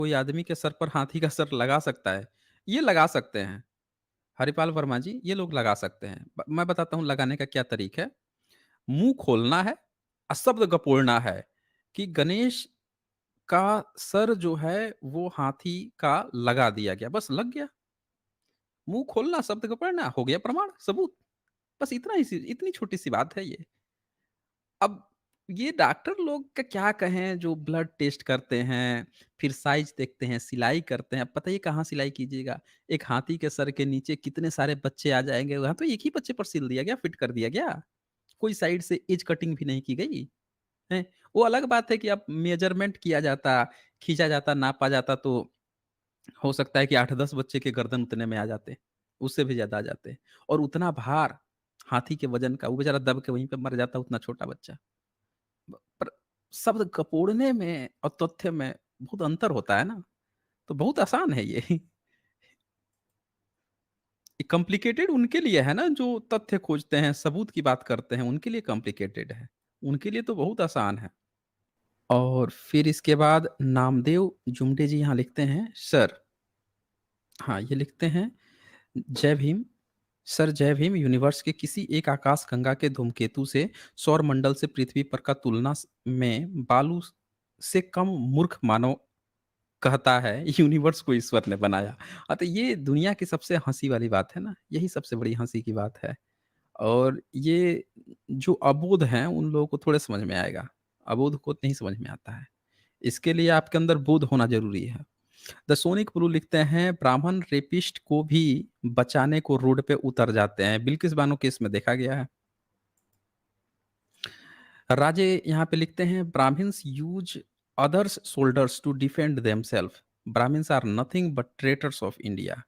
कोई आदमी के सर पर हाथी का सर लगा सकता है? ये लगा सकते हैं। हरिपाल वर्मा जी, ये लोग लगा सकते हैं। मैं बताता हूँ लगाने का क्या तरीका है। मुँह खोलना है और शब्द गपोड़ना है कि गणेश का सर जो है वो हाथी का लगा दिया गया, बस लग गया। मुँह खोलना, शब्द गपोड़ना, हो गया प्रमाण, सबूत। बस इतना ही सी इतनी छोटी-सी बात है ये। अब ये डॉक्टर लोग का क्या कहें जो ब्लड टेस्ट करते हैं, फिर साइज़ देखते हैं, सिलाई करते हैं। अब बताइए कहाँ सिलाई कीजिएगा? एक हाथी के सर के नीचे कितने सारे बच्चे आ जाएँगे, वहाँ तो एक ही बच्चे पर सिल दिया गया, फिट कर दिया गया। कोई साइड से एज कटिंग भी नहीं की गई, हैं? वो अलग बात है कि अब मेजरमेंट किया जाता, खींचा जाता, नापा जाता तो हो सकता है कि 8-10 बच्चे के गर्दन उतने में आ जाते, उससे भी ज़्यादा आ जाते और उतना भार हाथी के वज़न का, वो बेचारा दब के वहीं पे मर जाता उतना छोटा बच्चा। पर शब्द कपोड़ने में और तथ्य में बहुत अंतर होता है ना, तो बहुत आसान है ये। कॉम्प्लिकेटेड उनके लिए है ना जो तथ्य खोजते हैं, सबूत की बात करते हैं, उनके लिए कॉम्प्लिकेटेड है। उनके लिए तो बहुत आसान है। और फिर इसके बाद नामदेव जुमडे जी यहाँ लिखते हैं, सर हाँ, ये लिखते हैं, जय भीम। सर जय भीम, यूनिवर्स के किसी एक आकाशगंगा के धूमकेतु से सौर मंडल से पृथ्वी पर का तुलना में बालू से कम मूर्ख मानव कहता है यूनिवर्स को ईश्वर ने बनाया। तो ये दुनिया की सबसे हंसी वाली बात है ना, यही सबसे बड़ी हंसी की बात है। और ये जो अबोध हैं उन लोगों को थोड़े समझ में आएगा, अबोध को नहीं समझ में आता है। इसके लिए आपके अंदर बोध होना जरूरी है। द सोनिक ब्लू लिखते हैं, ब्राह्मण रेपिस्ट को भी बचाने को रोड पे उतर जाते हैं, बिल्किस बानो केस में देखा गया है। राजे यहाँ पे लिखते हैं, Brahmins use others' shoulders to defend themself, Brahmins are nothing but traitors of India.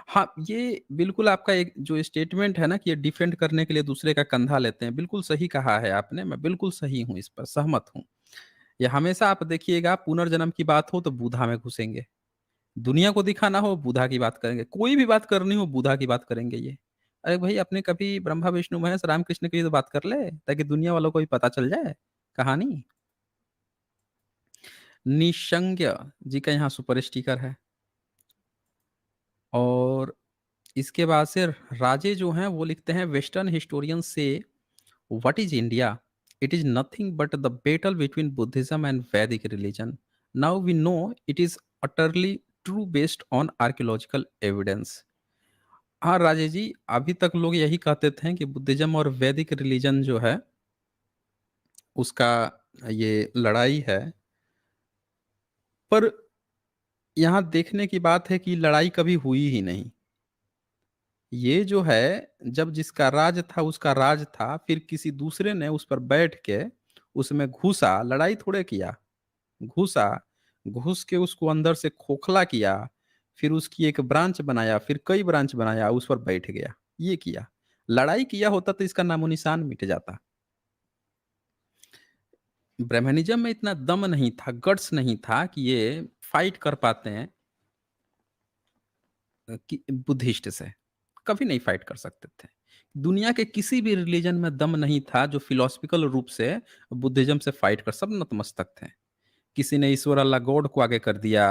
हाँ, ये बिल्कुल आपका एक जो स्टेटमेंट है ना कि ये डिफेंड करने के लिए दूसरे का कंधा लेते हैं, बिल्कुल सही कहा है आपने, मैं बिल्कुल सही हूँ, इस पर सहमत हूँ। ये हमेशा आप देखिएगा, पुनर्जन्म की बात हो तो बूढ़ा में घुसेंगे, दुनिया को दिखाना हो बूढ़ा की बात करेंगे, कोई भी बात करनी हो बूढ़ा की बात करेंगे ये। अरे भाई, अपने कभी ब्रह्मा विष्णु महेश रामकृष्ण की भी तो बात कर ले, ताकि दुनिया वालों को भी पता चल जाए कहानी। निसंज्ञ जी का यहाँ सुपर स्टिकर है। और इसके बाद से राजे जो हैं वो लिखते हैं, वेस्टर्न हिस्टोरियन से what is India, it is nothing but the battle between Buddhism and Vedic religion, now we know it is utterly true based on archaeological evidence. हाँ राजेश जी, अभी तक लोग यही कहते थे कि बुद्धिज्म और वैदिक रिलीजन जो है उसका ये लड़ाई है। पर यहाँ देखने की बात है कि लड़ाई कभी हुई ही नहीं। ये जो है, जब जिसका राज था उसका राज था, फिर किसी दूसरे ने उस पर बैठ के उसमें घुसा, लड़ाई थोड़े किया, घुसा, घुस के उसको अंदर से खोखला किया, फिर उसकी एक ब्रांच बनाया, फिर कई ब्रांच बनाया, उस पर बैठ गया, ये किया। लड़ाई किया होता तो इसका नामो-निशान मिट जाता। ब्रह्मनिज़्म में इतना दम नहीं था, गट्स नहीं था कि ये फाइट कर पाते हैं कि बुद्धिस्ट से, कभी नहीं फाइट कर सकते थे। दुनिया के किसी भी रिलीजन में दम नहीं था जो फिलॉसफिकल रूप से बुद्धिज़्म से फाइट कर, सब नतमस्तक थे। किसी ने ईश्वर अल्लाह गॉड को आगे कर दिया,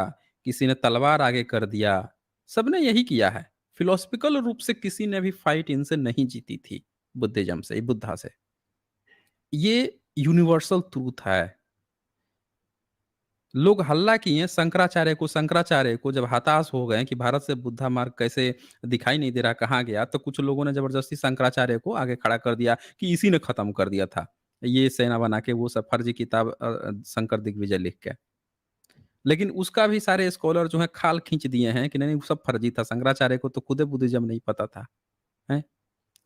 किसी ने तलवार आगे कर दिया, सबने यही किया है। फिलॉसफिकल रूप से किसी ने भी फाइट इनसे नहीं जीती थी, बुद्धिज़्म से, बुद्धा से। ये यूनिवर्सल ट्रूथ है। लोग हल्ला किए शंकराचार्य को जब हताश हो गए कि भारत से बुद्धा मार्ग कैसे दिखाई नहीं दे रहा, कहाँ गया? तो कुछ लोगों ने ज़बरदस्ती शंकराचार्य को आगे खड़ा कर दिया कि इसी ने खत्म कर दिया था। ये सेना बना के वो सब फर्जी किताब शंकर दिग्विजय लिख के। लेकिन उसका भी सारे स्कॉलर जो हैं खाल खींच दिए हैं कि नहीं, वो सब फर्जी था। शंकराचार्य को तो खुदे बुद्धिज़्म नहीं पता था, हैं?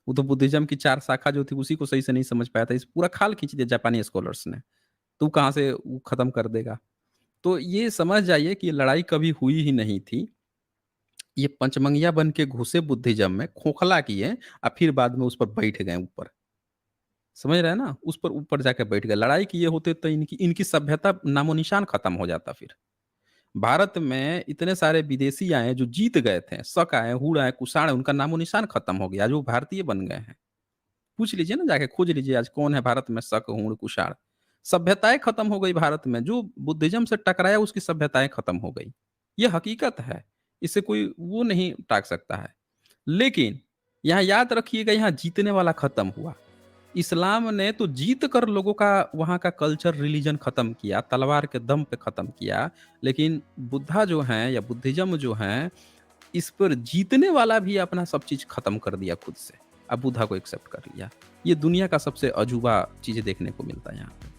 वो तो बुद्धिज़्म की 4 शाखा जो थी उसी को सही से नहीं समझ पाया था। इस पूरा खाल खींच दिया जापानी स्कॉलर्स ने। तो कहाँ से वो खत्म कर देगा? तो ये समझ जाइए कि ये लड़ाई कभी हुई ही नहीं थी। ये पंचमंगिया बन के घुसे बुद्धिज़्म में, खोखला किए और फिर बाद में उस पर बैठ गए ऊपर। समझ रहे हैं ना? उस पर ऊपर जाके बैठ गए। लड़ाई किए होते तो इनकी इनकी सभ्यता नामो-निशान खत्म हो जाता फिर। भारत में इतने सारे विदेशी आए जो जीत गए थे। शक आए, हूण आए, कुषाण आए, उनका नामो-निशान खत्म हो गया। आज वो भारतीय बन गए हैं। पूछ लीजिए ना, जाके खोज लीजिए आज कौन है भारत में शक, हूण, कुषाण। सभ्यताएँ खत्म हो गई भारत में। जो बुद्धिज़्म से टकराया उसकी सभ्यताएँ खत्म हो गई। ये हकीकत है, इसे कोई वो नहीं टाक सकता है। लेकिन यहाँ याद रखिएगा, यहाँ जीतने वाला खत्म हुआ। इस्लाम ने तो जीत कर लोगों का वहाँ का कल्चर, रिलीजन खत्म किया, तलवार के दम पे खत्म किया। लेकिन बुद्धा जो हैं या बुद्धिज़्म जो हैं, इस पर जीतने वाला भी अपना सब चीज़ खत्म कर दिया खुद से। अब बुद्धा को एक्सेप्ट कर लिया। ये दुनिया का सबसे अजूबा चीज़ें देखने को मिलता है यहाँ पे।